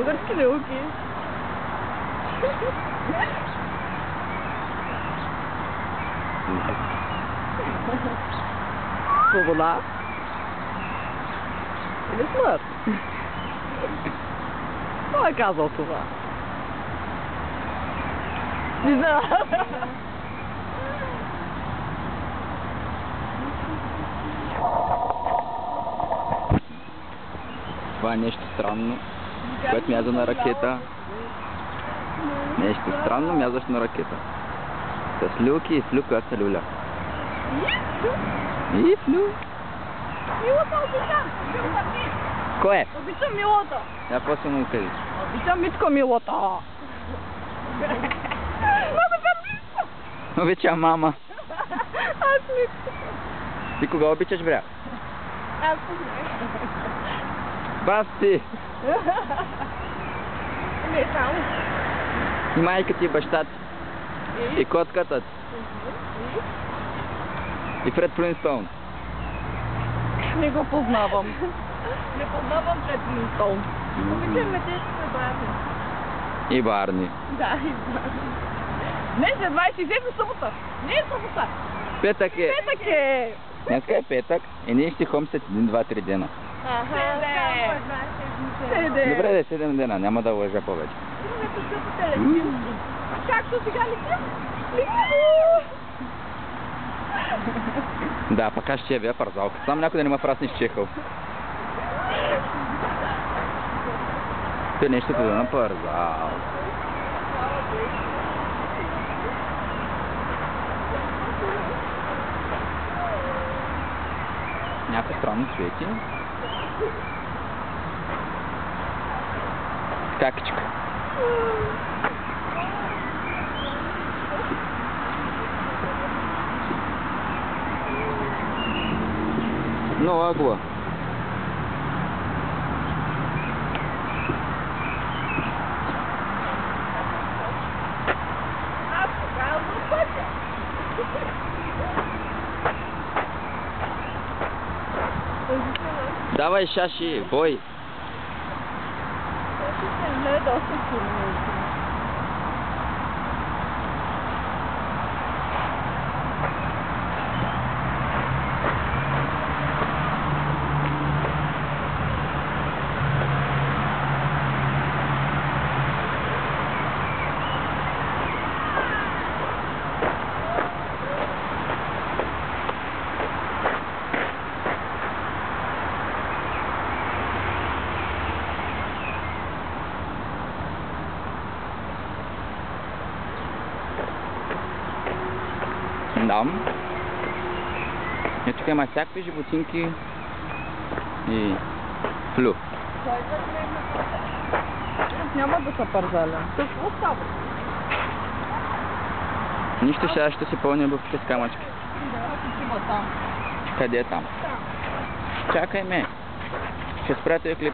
Български люлки. Свобода. Или смърт? Кой е казал това? Не знам. Това е нещо странно, което мяза на ракета. Нещо странно мязаш на ракета. С люлки и флю, която се люля. И флю. Милата обичам. Кой е? Обичам Милата. Я после му кажеш. Обичам Митко Милата. Обичам мама. Аз Митко. Ти кога обичаш, бря? Аз Басти! не само. И майка ти, и баща ти. И котката ти. И Фред Флинстоун. Не го познавам. Не познавам Фред Флинстоун. Обичам детските Барни. И Барни. Да, и Барни. Днес е 27 събота. Не е събота. Петък е. Петък е. Днеска е петък и ние ще ходим след 1-2-3 дена. Добре, 7 дена, няма да лъжа повече. Както сега летим? Да, пък аз ще я бия парзалка. Само някой да не ме прасни с чехъл. Те нещо да на парзал. Някакво странно свети. Какичка. No agua. Давай, Шаши, бой. Не е доста силно. Там. И тук има всякакви животинки и флю. Няма да се парзаля. Какво става? Нищо, сега ще си пълня бутите с камъчки. Да, там. Къде е там? Там. Чакай ме. Ще спря този клип.